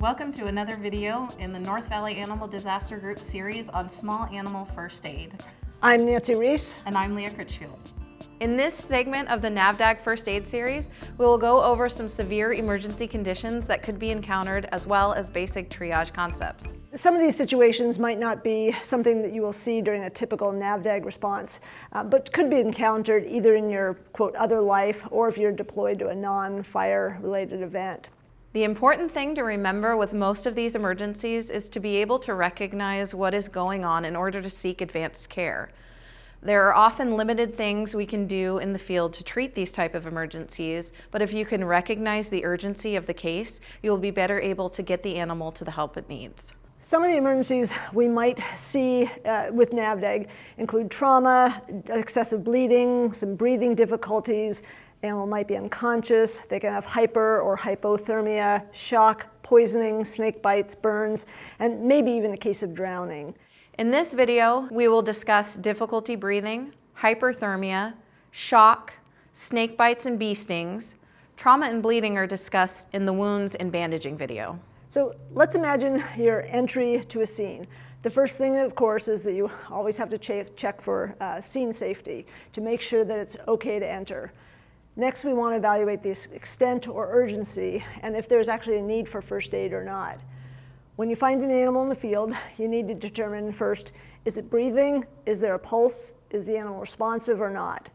Welcome to another video in the North Valley Animal Disaster Group series on small animal first aid. I'm Nancy Reese. And I'm Leah Critchfield. In this segment of the NAVDAG First Aid series, we will go over some severe emergency conditions that could be encountered as well as basic triage concepts. Some of these situations might not be something that you will see during a typical NAVDAG response, but could be encountered either in your, quote, other life or if you're deployed to a non-fire related event. The important thing to remember with most of these emergencies is to be able to recognize what is going on in order to seek advanced care. There are often limited things we can do in the field to treat these type of emergencies, but if you can recognize the urgency of the case, you will be better able to get the animal to the help it needs. Some of the emergencies we might see with NAVDAG include trauma, excessive bleeding, some breathing difficulties. The animal might be unconscious. They can have hyper or hypothermia, shock, poisoning, snake bites, burns, and maybe even a case of drowning. In this video, we will discuss difficulty breathing, hyperthermia, shock, snake bites and bee stings. Trauma and bleeding are discussed in the wounds and bandaging video. So let's imagine your entry to a scene. The first thing, of course, is that you always have to check for scene safety to make sure that it's okay to enter. Next, we want to evaluate the extent or urgency and if there's actually a need for first aid or not. When you find an animal in the field, you need to determine first, is it breathing? Is there a pulse? Is the animal responsive or not?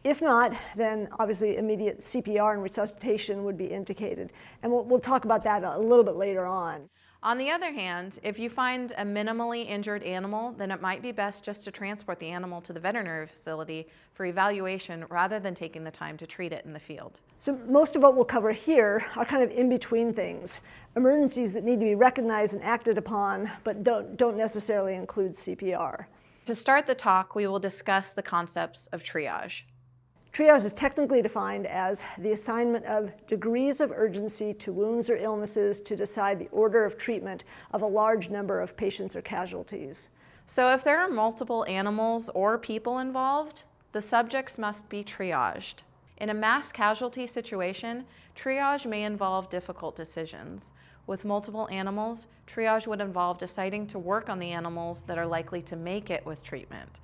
If not, then obviously immediate CPR and resuscitation would be indicated. And we'll talk about that a little bit later on. On the other hand, if you find a minimally injured animal, then it might be best just to transport the animal to the veterinary facility for evaluation rather than taking the time to treat it in the field. So most of what we'll cover here are kind of in between things. Emergencies that need to be recognized and acted upon, but don't necessarily include CPR. To start the talk, we will discuss the concepts of triage. Triage is technically defined as the assignment of degrees of urgency to wounds or illnesses to decide the order of treatment of a large number of patients or casualties. So if there are multiple animals or people involved, the subjects must be triaged. In a mass casualty situation, triage may involve difficult decisions. With multiple animals, triage would involve deciding to work on the animals that are likely to make it with treatment.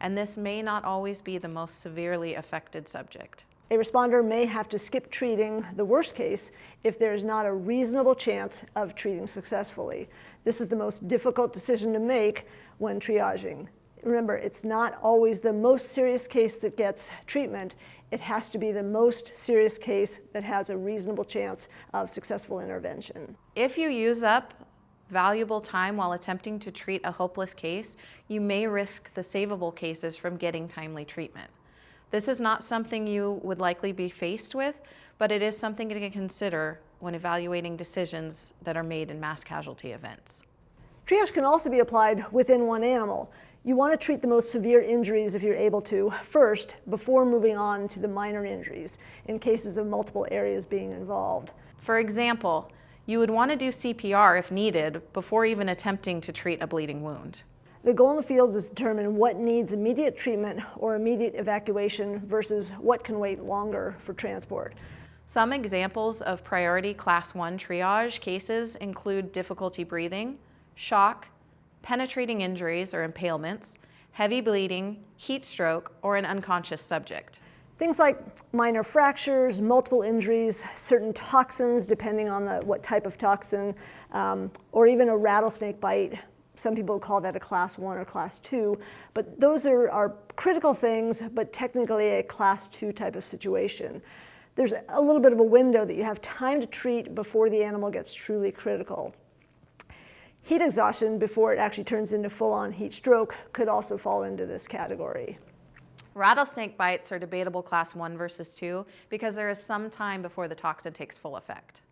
And this may not always be the most severely affected subject. A responder may have to skip treating the worst case if there is not a reasonable chance of treating successfully. This is the most difficult decision to make when triaging. Remember, it's not always the most serious case that gets treatment. It has to be the most serious case that has a reasonable chance of successful intervention. If you use up valuable time while attempting to treat a hopeless case, you may risk the savable cases from getting timely treatment. This is not something you would likely be faced with, but it is something to consider when evaluating decisions that are made in mass casualty events. Triage can also be applied within one animal. You want to treat the most severe injuries, if you're able to, first before moving on to the minor injuries in cases of multiple areas being involved. For example, you would want to do CPR if needed before even attempting to treat a bleeding wound. The goal in the field is to determine what needs immediate treatment or immediate evacuation versus what can wait longer for transport. Some examples of priority Class 1 triage cases include difficulty breathing, shock, penetrating injuries or impalements, heavy bleeding, heat stroke, or an unconscious subject. Things like minor fractures, multiple injuries, certain toxins, depending on what type of toxin, or even a rattlesnake bite. Some people call that a Class 1 or Class 2, but those are critical things, but technically a Class 2 type of situation. There's a little bit of a window that you have time to treat before the animal gets truly critical. Heat exhaustion before it actually turns into full-on heat stroke could also fall into this category. Rattlesnake bites are debatable Class 1 versus 2 because there is some time before the toxin takes full effect.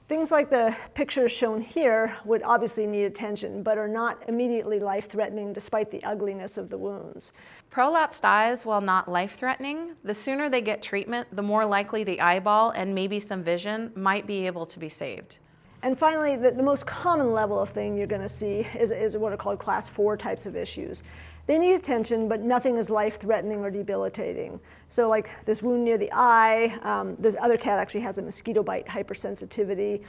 Things like the pictures shown here would obviously need attention, but are not immediately life-threatening despite the ugliness of the wounds. Prolapsed eyes, while not life-threatening, the sooner they get treatment, the more likely the eyeball and maybe some vision might be able to be saved. And finally, the most common level of thing you're going to see is what are called Class 4 types of issues. They need attention, but nothing is life-threatening or debilitating. So like this wound near the eye, this other cat actually has a mosquito bite hypersensitivity.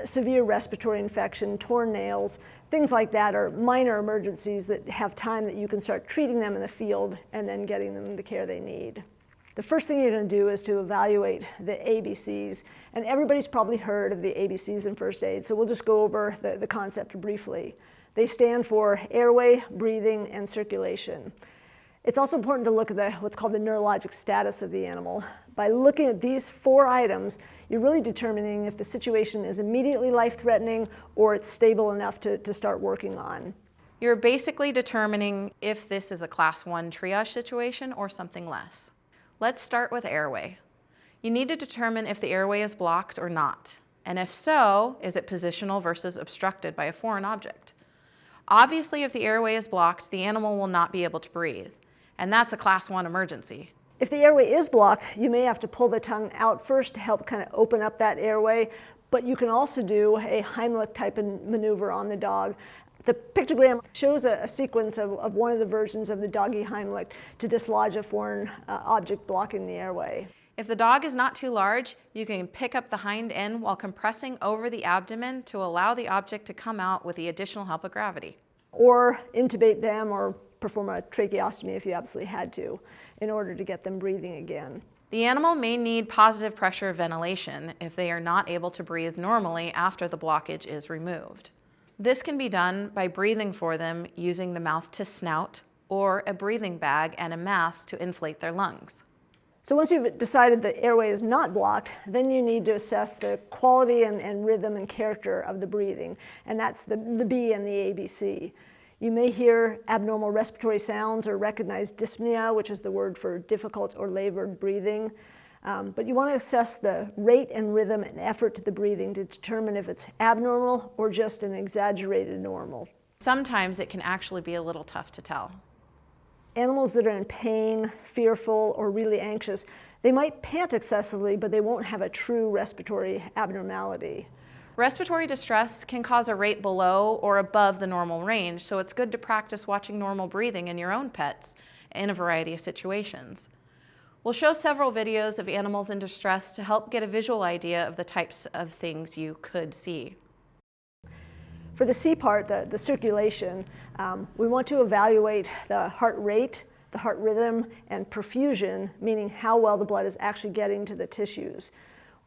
severe respiratory infection, torn nails, things like that are minor emergencies that have time that you can start treating them in the field and then getting them the care they need. The first thing you're going to do is to evaluate the ABCs, and everybody's probably heard of the ABCs in first aid, so we'll just go over the concept briefly. They stand for airway, breathing, and circulation. It's also important to look at what's called the neurologic status of the animal. By looking at these 4 items, you're really determining if the situation is immediately life-threatening or it's stable enough to start working on. You're basically determining if this is a Class 1 triage situation or something less. Let's start with airway. You need to determine if the airway is blocked or not, and if so, is it positional versus obstructed by a foreign object? Obviously, if the airway is blocked, the animal will not be able to breathe, and that's a Class 1 emergency. If the airway is blocked, you may have to pull the tongue out first to help kind of open up that airway, but you can also do a Heimlich type of maneuver on the dog. The pictogram shows a sequence of one of the versions of the doggy Heimlich to dislodge a foreign object blocking the airway. If the dog is not too large, you can pick up the hind end while compressing over the abdomen to allow the object to come out with the additional help of gravity. Or intubate them or perform a tracheostomy if you absolutely had to in order to get them breathing again. The animal may need positive pressure ventilation if they are not able to breathe normally after the blockage is removed. This can be done by breathing for them using the mouth to snout or a breathing bag and a mask to inflate their lungs. So once you've decided the airway is not blocked, then you need to assess the quality and rhythm and character of the breathing, and that's the B and the ABC. You may hear abnormal respiratory sounds or recognize dyspnea, which is the word for difficult or labored breathing. But you want to assess the rate and rhythm and effort to the breathing to determine if it's abnormal or just an exaggerated normal. Sometimes it can actually be a little tough to tell. Animals that are in pain, fearful, or really anxious, they might pant excessively, but they won't have a true respiratory abnormality. Respiratory distress can cause a rate below or above the normal range, so it's good to practice watching normal breathing in your own pets in a variety of situations. We'll show several videos of animals in distress to help get a visual idea of the types of things you could see. For the C part, the circulation, we want to evaluate the heart rate, the heart rhythm, and perfusion, meaning how well the blood is actually getting to the tissues.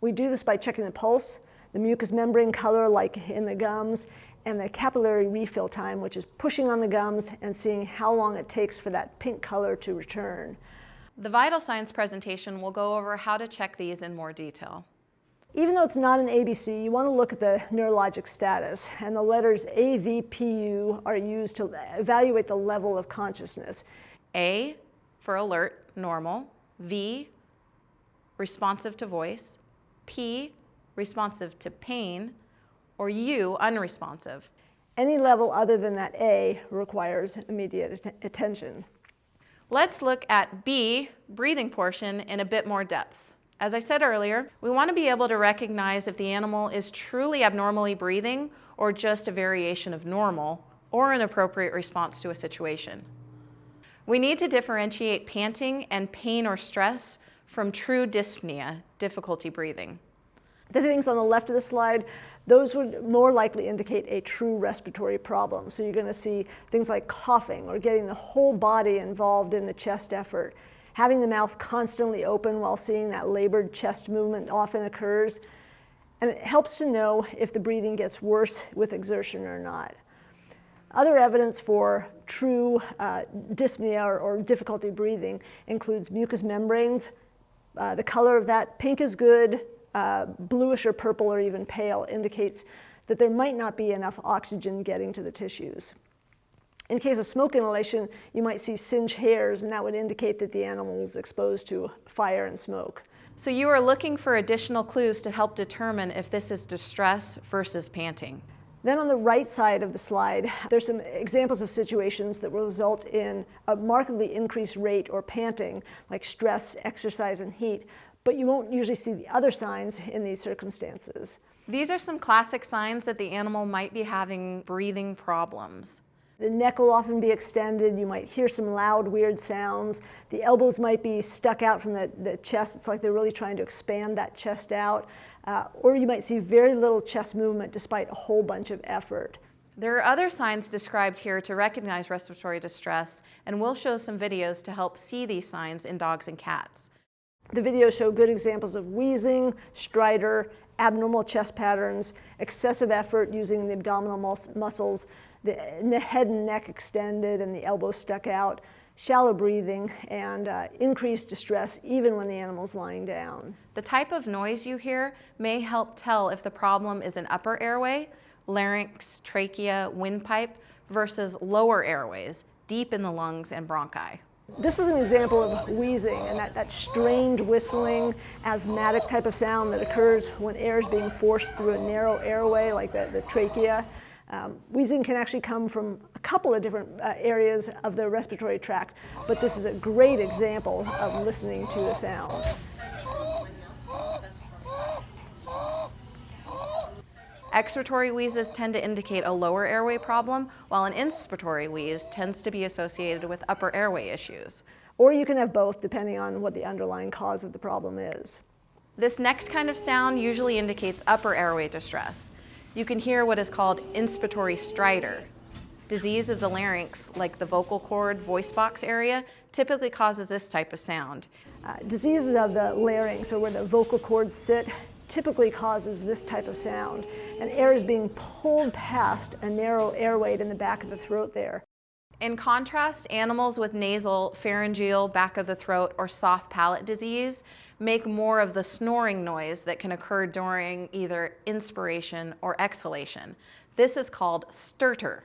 We do this by checking the pulse, the mucous membrane color like in the gums, and the capillary refill time, which is pushing on the gums and seeing how long it takes for that pink color to return. The vital signs presentation will go over how to check these in more detail. Even though it's not an ABC, you want to look at the neurologic status, and the letters A, V, P, U are used to evaluate the level of consciousness. A for alert, normal. V, responsive to voice. P, responsive to pain. Or U, unresponsive. Any level other than that A requires immediate attention. Let's look at B, breathing portion, in a bit more depth. As I said earlier, we want to be able to recognize if the animal is truly abnormally breathing or just a variation of normal or an appropriate response to a situation. We need to differentiate panting and pain or stress from true dyspnea, difficulty breathing. The things on the left of the slide, those would more likely indicate a true respiratory problem. So you're going to see things like coughing or getting the whole body involved in the chest effort. Having the mouth constantly open while seeing that labored chest movement often occurs. And it helps to know if the breathing gets worse with exertion or not. Other evidence for true dyspnea or difficulty breathing includes mucous membranes. The color of that, pink is good. Bluish or purple or even pale indicates that there might not be enough oxygen getting to the tissues. In case of smoke inhalation, you might see singed hairs, and that would indicate that the animal is exposed to fire and smoke. So you are looking for additional clues to help determine if this is distress versus panting. Then on the right side of the slide, there's some examples of situations that will result in a markedly increased rate or panting, like stress, exercise, and heat, but you won't usually see the other signs in these circumstances. These are some classic signs that the animal might be having breathing problems. The neck will often be extended. You might hear some loud, weird sounds. The elbows might be stuck out from the chest. It's like they're really trying to expand that chest out. Or you might see very little chest movement despite a whole bunch of effort. There are other signs described here to recognize respiratory distress, and we'll show some videos to help see these signs in dogs and cats. The videos show good examples of wheezing, stridor, abnormal chest patterns, excessive effort using the abdominal muscles, the head and neck extended and the elbows stuck out, shallow breathing, and increased distress even when the animal's lying down. The type of noise you hear may help tell if the problem is an upper airway, larynx, trachea, windpipe, versus lower airways, deep in the lungs and bronchi. This is an example of wheezing, and that strained whistling, asthmatic type of sound that occurs when air is being forced through a narrow airway like the trachea. Wheezing can actually come from a couple of different areas of the respiratory tract, but this is a great example of listening to the sound. Expiratory wheezes tend to indicate a lower airway problem, while an inspiratory wheeze tends to be associated with upper airway issues. Or you can have both depending on what the underlying cause of the problem is. This next kind of sound usually indicates upper airway distress. You can hear what is called inspiratory stridor. Disease of the larynx, like the vocal cord, voice box area, typically causes this type of sound. Diseases of the larynx, or where the vocal cords sit, typically causes this type of sound. And air is being pulled past a narrow airway in the back of the throat there. In contrast, animals with nasal, pharyngeal, back of the throat, or soft palate disease make more of the snoring noise that can occur during either inspiration or exhalation. This is called stertor.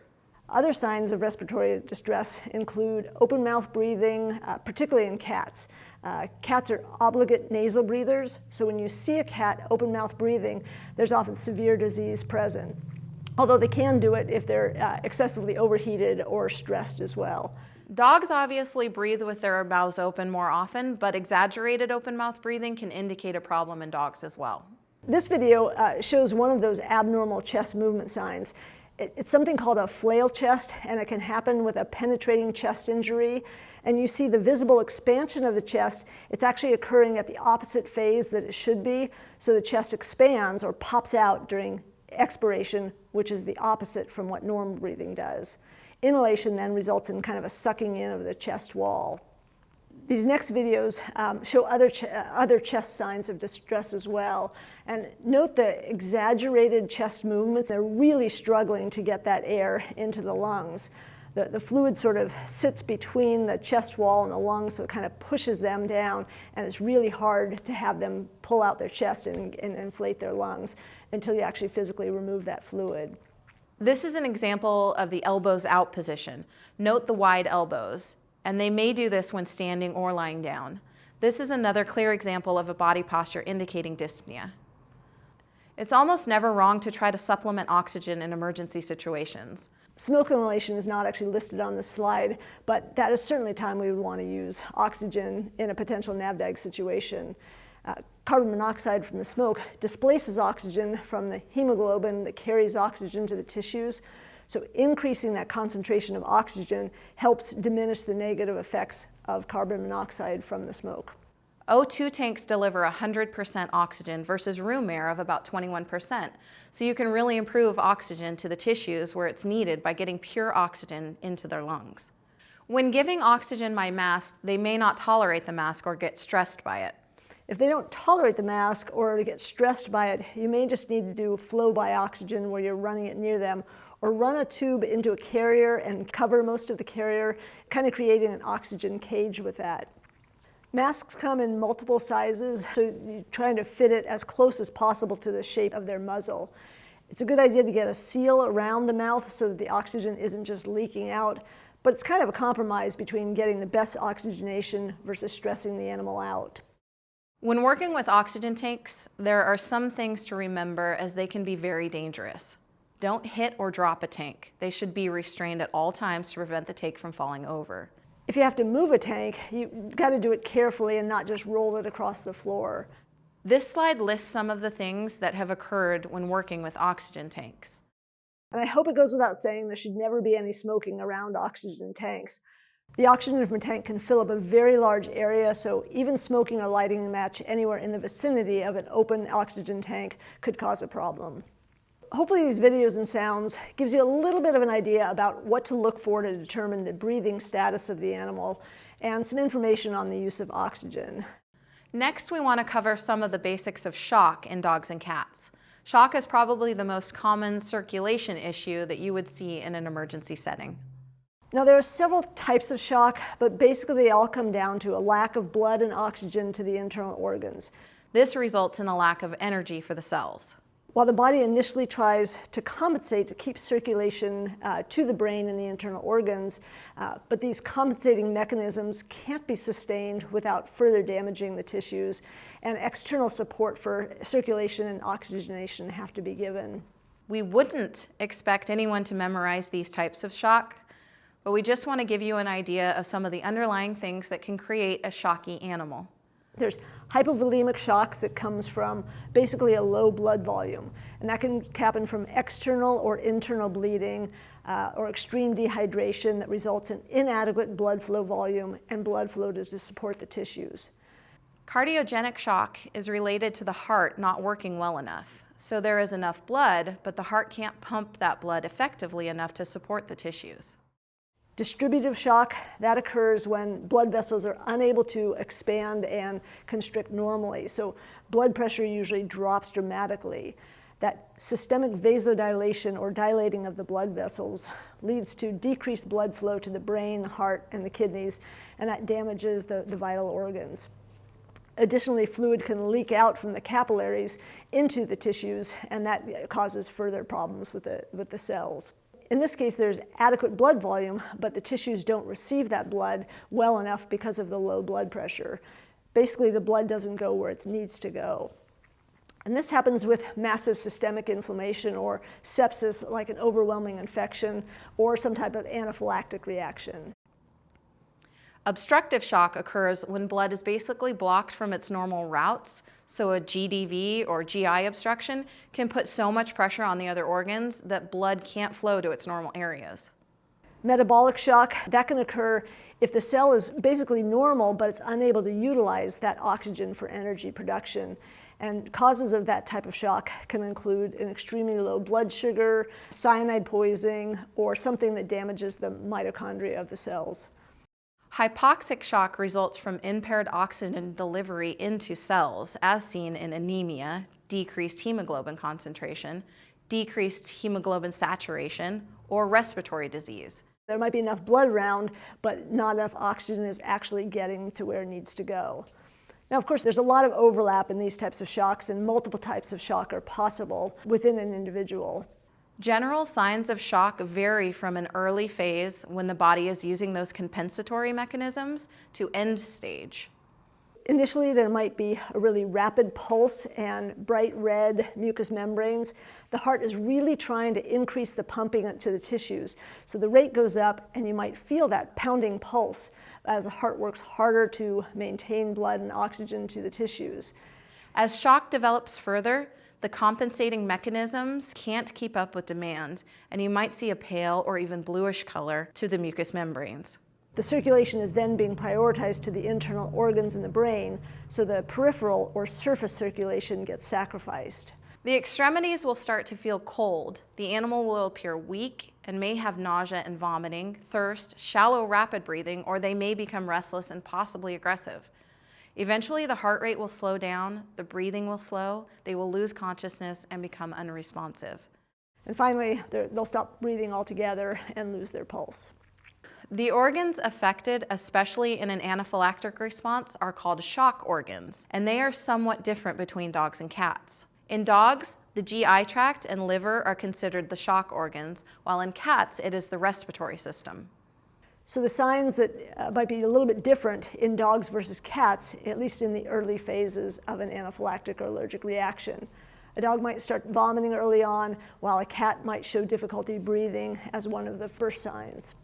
Other signs of respiratory distress include open mouth breathing, particularly in cats. Cats are obligate nasal breathers, so when you see a cat open mouth breathing, there's often severe disease present. Although they can do it if they're excessively overheated or stressed as well. Dogs obviously breathe with their mouths open more often, but exaggerated open mouth breathing can indicate a problem in dogs as well. This video shows one of those abnormal chest movement signs. It's something called a flail chest, and it can happen with a penetrating chest injury. And you see the visible expansion of the chest. It's actually occurring at the opposite phase that it should be. So the chest expands or pops out during expiration, which is the opposite from what normal breathing does. Inhalation then results in kind of a sucking in of the chest wall. These next videos show other chest signs of distress as well. And note the exaggerated chest movements. They're really struggling to get that air into the lungs. The fluid sort of sits between the chest wall and the lungs, so it kind of pushes them down, and it's really hard to have them pull out their chest and inflate their lungs until you actually physically remove that fluid. This is an example of the elbows out position. Note the wide elbows, and they may do this when standing or lying down. This is another clear example of a body posture indicating dyspnea. It's almost never wrong to try to supplement oxygen in emergency situations. Smoke inhalation is not actually listed on the slide, but that is certainly a time we would want to use oxygen in a potential NAVDAG situation. Carbon monoxide from the smoke displaces oxygen from the hemoglobin that carries oxygen to the tissues. So increasing that concentration of oxygen helps diminish the negative effects of carbon monoxide from the smoke. O2 tanks deliver 100% oxygen versus room air of about 21%. So you can really improve oxygen to the tissues where it's needed by getting pure oxygen into their lungs. When giving oxygen by mask, they may not tolerate the mask or get stressed by it. If they don't tolerate the mask or get stressed by it, you may just need to do flow by oxygen where you're running it near them, or run a tube into a carrier and cover most of the carrier, kind of creating an oxygen cage with that. Masks come in multiple sizes, so you're trying to fit it as close as possible to the shape of their muzzle. It's a good idea to get a seal around the mouth so that the oxygen isn't just leaking out, but it's kind of a compromise between getting the best oxygenation versus stressing the animal out. When working with oxygen tanks, there are some things to remember as they can be very dangerous. Don't hit or drop a tank. They should be restrained at all times to prevent the tank from falling over. If you have to move a tank, you've got to do it carefully and not just roll it across the floor. This slide lists some of the things that have occurred when working with oxygen tanks. And I hope it goes without saying there should never be any smoking around oxygen tanks. The oxygen from a tank can fill up a very large area, so even smoking or lighting a match anywhere in the vicinity of an open oxygen tank could cause a problem. Hopefully these videos and sounds gives you a little bit of an idea about what to look for to determine the breathing status of the animal and some information on the use of oxygen. Next, we want to cover some of the basics of shock in dogs and cats. Shock is probably the most common circulation issue that you would see in an emergency setting. Now there are several types of shock, but basically they all come down to a lack of blood and oxygen to the internal organs. This results in a lack of energy for the cells. While the body initially tries to compensate to keep circulation to the brain and the internal organs, but these compensating mechanisms can't be sustained without further damaging the tissues, and external support for circulation and oxygenation have to be given. We wouldn't expect anyone to memorize these types of shock, but we just want to give you an idea of some of the underlying things that can create a shocky animal. There's hypovolemic shock that comes from basically a low blood volume, and that can happen from external or internal bleeding or extreme dehydration that results in inadequate blood flow volume and blood flow to support the tissues. Cardiogenic shock is related to the heart not working well enough. So there is enough blood, but the heart can't pump that blood effectively enough to support the tissues. Distributive shock, that occurs when blood vessels are unable to expand and constrict normally. So blood pressure usually drops dramatically. That systemic vasodilation or dilating of the blood vessels leads to decreased blood flow to the brain, the heart, and the kidneys, and that damages the vital organs. Additionally, fluid can leak out from the capillaries into the tissues, and that causes further problems with the cells. In this case, there's adequate blood volume, but the tissues don't receive that blood well enough because of the low blood pressure. Basically, the blood doesn't go where it needs to go. And this happens with massive systemic inflammation or sepsis, like an overwhelming infection, or some type of anaphylactic reaction. Obstructive shock occurs when blood is basically blocked from its normal routes, so a GDV or GI obstruction can put so much pressure on the other organs that blood can't flow to its normal areas. Metabolic shock, that can occur if the cell is basically normal, but it's unable to utilize that oxygen for energy production. And causes of that type of shock can include an extremely low blood sugar, cyanide poisoning, or something that damages the mitochondria of the cells. Hypoxic shock results from impaired oxygen delivery into cells, as seen in anemia, decreased hemoglobin concentration, decreased hemoglobin saturation, or respiratory disease. There might be enough blood around, but not enough oxygen is actually getting to where it needs to go. Now, of course, there's a lot of overlap in these types of shocks, and multiple types of shock are possible within an individual. General signs of shock vary from an early phase when the body is using those compensatory mechanisms to end stage. Initially, there might be a really rapid pulse and bright red mucous membranes. The heart is really trying to increase the pumping to the tissues. So the rate goes up, and you might feel that pounding pulse as the heart works harder to maintain blood and oxygen to the tissues. As shock develops further, the compensating mechanisms can't keep up with demand, and you might see a pale or even bluish color to the mucous membranes. The circulation is then being prioritized to the internal organs in the brain, so the peripheral or surface circulation gets sacrificed. The extremities will start to feel cold. The animal will appear weak and may have nausea and vomiting, thirst, shallow rapid breathing, or they may become restless and possibly aggressive. Eventually, the heart rate will slow down, the breathing will slow, they will lose consciousness and become unresponsive. And finally, they'll stop breathing altogether and lose their pulse. The organs affected, especially in an anaphylactic response, are called shock organs, and they are somewhat different between dogs and cats. In dogs, the GI tract and liver are considered the shock organs, while in cats, it is the respiratory system. So the signs that might be a little bit different in dogs versus cats, at least in the early phases of an anaphylactic or allergic reaction. A dog might start vomiting early on, while a cat might show difficulty breathing as one of the first signs.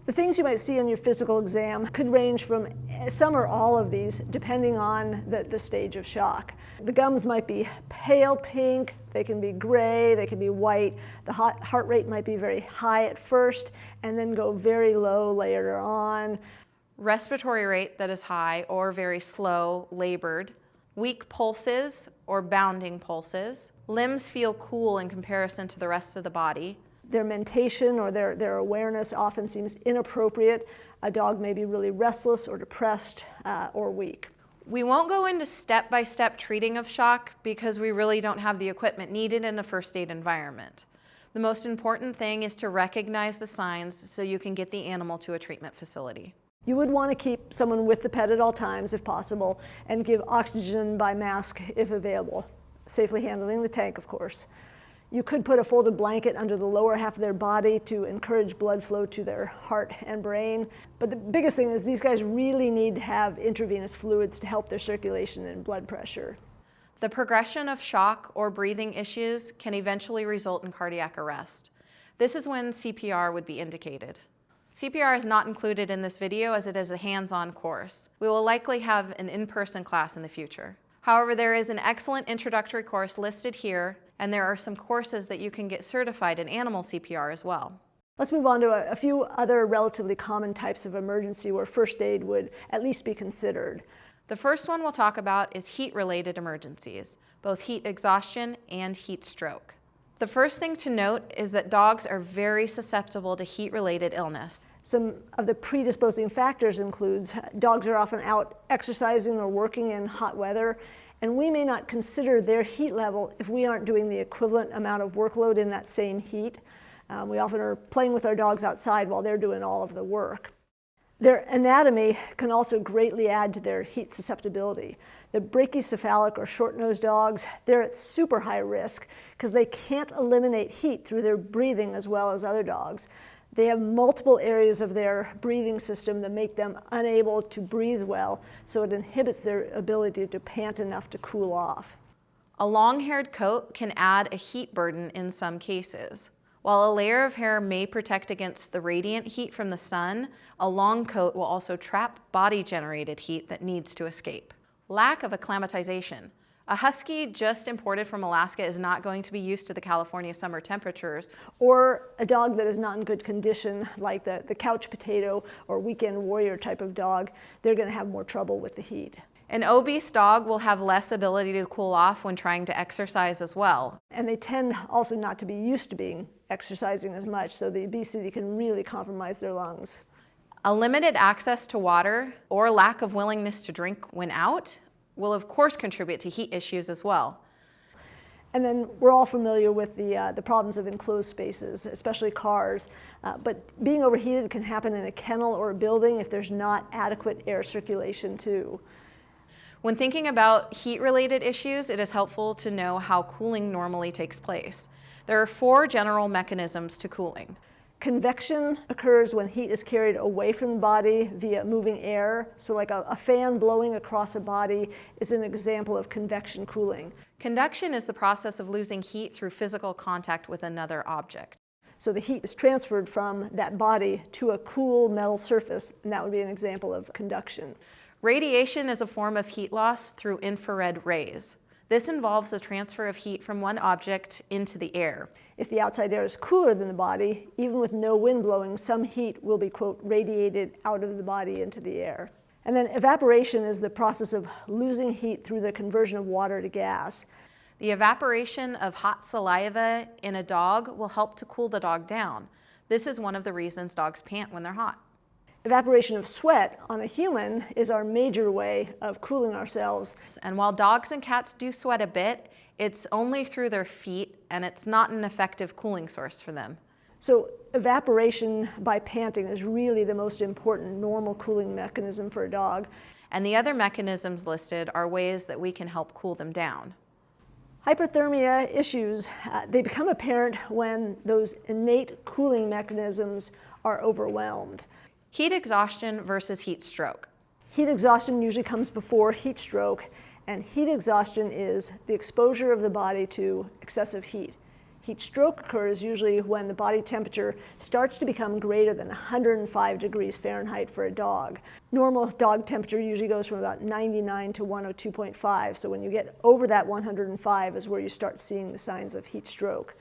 The things you might see on your physical exam could range from some or all of these, depending on the stage of shock. The gums might be pale pink, they can be gray, they can be white. The heart rate might be very high at first and then go very low later on. Respiratory rate that is high or very slow, labored. Weak pulses or bounding pulses. Limbs feel cool in comparison to the rest of the body. Their mentation or their awareness often seems inappropriate. A dog may be really restless or depressed or weak. We won't go into step-by-step treating of shock because we really don't have the equipment needed in the first aid environment. The most important thing is to recognize the signs so you can get the animal to a treatment facility. You would want to keep someone with the pet at all times if possible and give oxygen by mask if available, safely handling the tank, of course. You could put a folded blanket under the lower half of their body to encourage blood flow to their heart and brain. But the biggest thing is these guys really need to have intravenous fluids to help their circulation and blood pressure. The progression of shock or breathing issues can eventually result in cardiac arrest. This is when CPR would be indicated. CPR is not included in this video as it is a hands-on course. We will likely have an in-person class in the future. However, there is an excellent introductory course listed here, and there are some courses that you can get certified in animal CPR as well. Let's move on to a few other relatively common types of emergency where first aid would at least be considered. The first one we'll talk about is heat-related emergencies, both heat exhaustion and heat stroke. The first thing to note is that dogs are very susceptible to heat-related illness. Some of the predisposing factors includes dogs are often out exercising or working in hot weather, and we may not consider their heat level if we aren't doing the equivalent amount of workload in that same heat. We often are playing with our dogs outside while they're doing all of the work. Their anatomy can also greatly add to their heat susceptibility. The brachycephalic or short-nosed dogs, they're at super high risk because they can't eliminate heat through their breathing as well as other dogs. They have multiple areas of their breathing system that make them unable to breathe well, so it inhibits their ability to pant enough to cool off. A long-haired coat can add a heat burden in some cases. While a layer of hair may protect against the radiant heat from the sun, a long coat will also trap body-generated heat that needs to escape. Lack of acclimatization. A husky just imported from Alaska is not going to be used to the California summer temperatures. Or a dog that is not in good condition, like the couch potato or weekend warrior type of dog, they're going to have more trouble with the heat. An obese dog will have less ability to cool off when trying to exercise as well. And they tend also not to be used to exercising as much, so the obesity can really compromise their lungs. A limited access to water or lack of willingness to drink when out will of course contribute to heat issues as well. And then we're all familiar with the problems of enclosed spaces, especially cars. But being overheated can happen in a kennel or a building if there's not adequate air circulation too. When thinking about heat-related issues, it is helpful to know how cooling normally takes place. There are 4 general mechanisms to cooling. Convection occurs when heat is carried away from the body via moving air. So like a fan blowing across a body is an example of convection cooling. Conduction is the process of losing heat through physical contact with another object. So the heat is transferred from that body to a cool metal surface, and that would be an example of conduction. Radiation is a form of heat loss through infrared rays. This involves the transfer of heat from one object into the air. If the outside air is cooler than the body, even with no wind blowing, some heat will be, quote, radiated out of the body into the air. And then evaporation is the process of losing heat through the conversion of water to gas. The evaporation of hot saliva in a dog will help to cool the dog down. This is one of the reasons dogs pant when they're hot. Evaporation of sweat on a human is our major way of cooling ourselves. And while dogs and cats do sweat a bit, it's only through their feet, and it's not an effective cooling source for them. So evaporation by panting is really the most important normal cooling mechanism for a dog. And the other mechanisms listed are ways that we can help cool them down. Hyperthermia issues, they become apparent when those innate cooling mechanisms are overwhelmed. Heat exhaustion versus heat stroke. Heat exhaustion usually comes before heat stroke, and heat exhaustion is the exposure of the body to excessive heat. Heat stroke occurs usually when the body temperature starts to become greater than 105 degrees Fahrenheit for a dog. Normal dog temperature usually goes from about 99 to 102.5, so when you get over that 105 is where you start seeing the signs of heat stroke.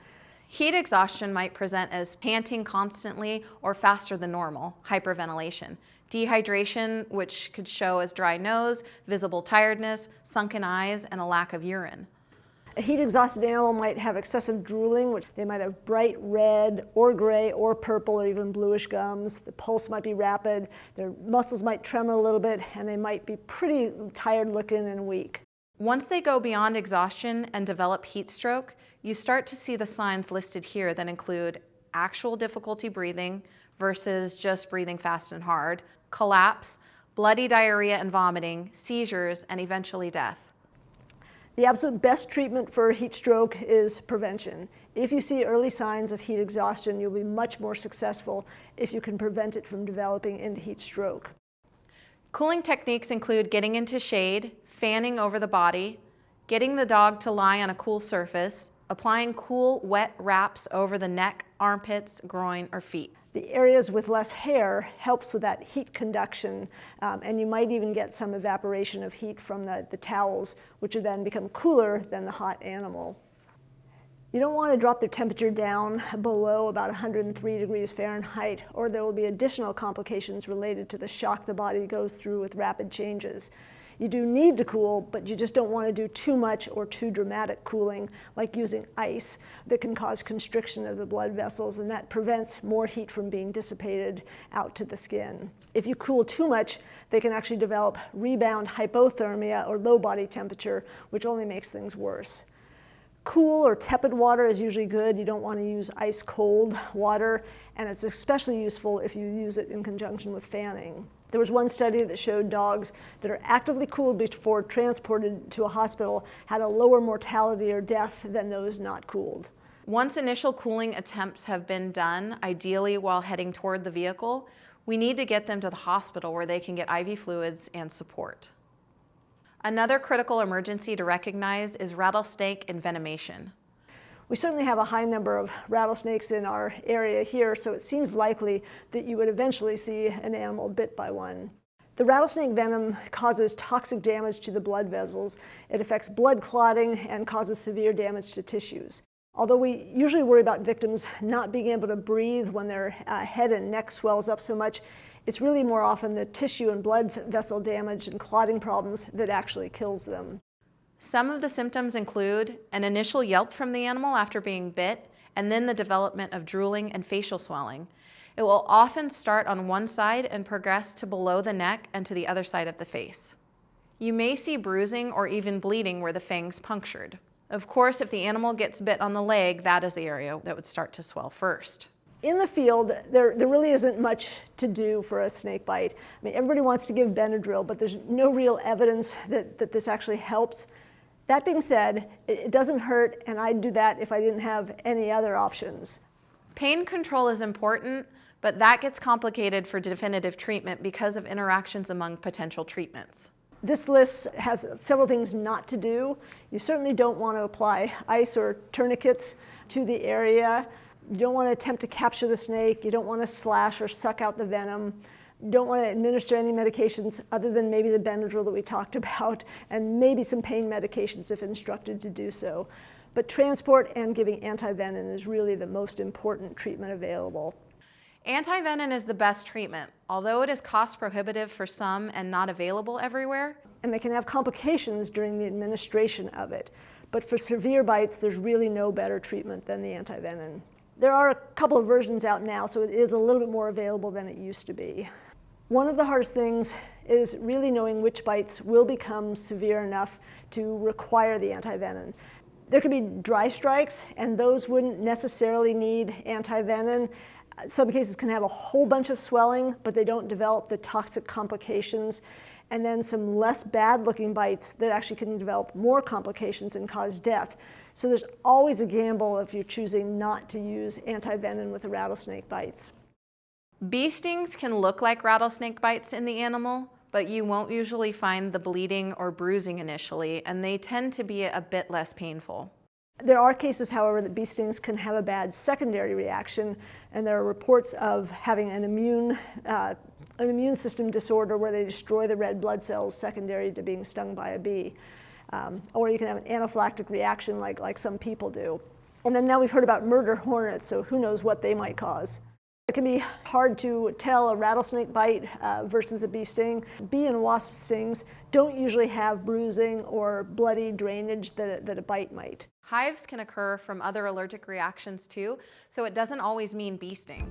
Heat exhaustion might present as panting constantly or faster than normal, hyperventilation. Dehydration, which could show as dry nose, visible tiredness, sunken eyes, and a lack of urine. A heat-exhausted animal might have excessive drooling, which they might have bright red or gray or purple or even bluish gums. The pulse might be rapid, their muscles might tremor a little bit, and they might be pretty tired looking and weak. Once they go beyond exhaustion and develop heat stroke, you start to see the signs listed here that include actual difficulty breathing versus just breathing fast and hard, collapse, bloody diarrhea and vomiting, seizures, and eventually death. The absolute best treatment for heat stroke is prevention. If you see early signs of heat exhaustion, you'll be much more successful if you can prevent it from developing into heat stroke. Cooling techniques include getting into shade, fanning over the body, getting the dog to lie on a cool surface, applying cool, wet wraps over the neck, armpits, groin, or feet. The areas with less hair helps with that heat conduction, and you might even get some evaporation of heat from the towels, which will then become cooler than the hot animal. You don't want to drop their temperature down below about 103 degrees Fahrenheit, or there will be additional complications related to the shock the body goes through with rapid changes. You do need to cool, but you just don't want to do too much or too dramatic cooling, like using ice that can cause constriction of the blood vessels, and that prevents more heat from being dissipated out to the skin. If you cool too much, they can actually develop rebound hypothermia or low body temperature, which only makes things worse. Cool or tepid water is usually good. You don't want to use ice cold water, and it's especially useful if you use it in conjunction with fanning. There was one study that showed dogs that are actively cooled before transported to a hospital had a lower mortality or death than those not cooled. Once initial cooling attempts have been done, ideally while heading toward the vehicle, we need to get them to the hospital where they can get IV fluids and support. Another critical emergency to recognize is rattlesnake envenomation. We certainly have a high number of rattlesnakes in our area here, so it seems likely that you would eventually see an animal bit by one. The rattlesnake venom causes toxic damage to the blood vessels. It affects blood clotting and causes severe damage to tissues. Although we usually worry about victims not being able to breathe when their head and neck swells up so much, it's really more often the tissue and blood vessel damage and clotting problems that actually kills them. Some of the symptoms include an initial yelp from the animal after being bit, and then the development of drooling and facial swelling. It will often start on one side and progress to below the neck and to the other side of the face. You may see bruising or even bleeding where the fangs punctured. Of course, if the animal gets bit on the leg, that is the area that would start to swell first. In the field, there really isn't much to do for a snake bite. I mean, everybody wants to give Benadryl, but there's no real evidence that this actually helps. That being said, it doesn't hurt, and I'd do that if I didn't have any other options. Pain control is important, but that gets complicated for definitive treatment because of interactions among potential treatments. This list has several things not to do. You certainly don't want to apply ice or tourniquets to the area. You don't want to attempt to capture the snake. You don't want to slash or suck out the venom. You don't want to administer any medications other than maybe the Benadryl that we talked about, and maybe some pain medications if instructed to do so. But transport and giving antivenin is really the most important treatment available. Antivenin is the best treatment, although it is cost prohibitive for some and not available everywhere. And they can have complications during the administration of it. But for severe bites, there's really no better treatment than the antivenin. There are a couple of versions out now, so it is a little bit more available than it used to be. One of the hardest things is really knowing which bites will become severe enough to require the antivenin. There could be dry strikes, and those wouldn't necessarily need antivenin. Some cases can have a whole bunch of swelling, but they don't develop the toxic complications. And then some less bad-looking bites that actually can develop more complications and cause death. So there's always a gamble if you're choosing not to use antivenin with the rattlesnake bites. Bee stings can look like rattlesnake bites in the animal, but you won't usually find the bleeding or bruising initially, and they tend to be a bit less painful. There are cases, however, that bee stings can have a bad secondary reaction, and there are reports of having an immune system disorder where they destroy the red blood cells secondary to being stung by a bee. Or you can have an anaphylactic reaction like some people do. And then now we've heard about murder hornets, so who knows what they might cause. It can be hard to tell a rattlesnake bite versus a bee sting. Bee and wasp stings don't usually have bruising or bloody drainage that a bite might. Hives can occur from other allergic reactions too, so it doesn't always mean bee sting.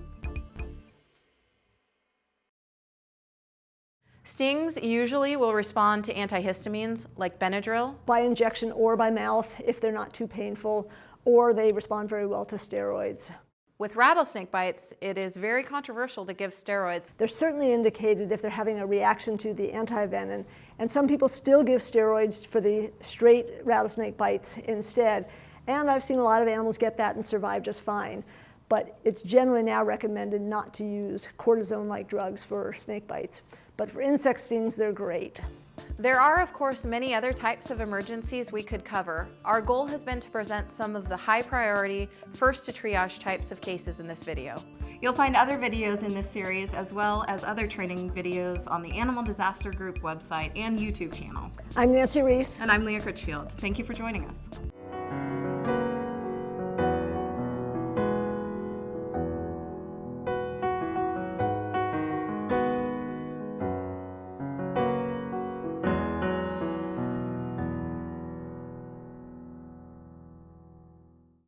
Stings usually will respond to antihistamines like Benadryl. By injection or by mouth if they're not too painful, or they respond very well to steroids. With rattlesnake bites, it is very controversial to give steroids. They're certainly indicated if they're having a reaction to the antivenom, and some people still give steroids for the straight rattlesnake bites instead. And I've seen a lot of animals get that and survive just fine. But it's generally now recommended not to use cortisone-like drugs for snake bites. But for insect stings, they're great. There are, of course, many other types of emergencies we could cover. Our goal has been to present some of the high priority, first to triage types of cases in this video. You'll find other videos in this series as well as other training videos on the Animal Disaster Group website and YouTube channel. I'm Nancy Reese. And I'm Leah Critchfield. Thank you for joining us.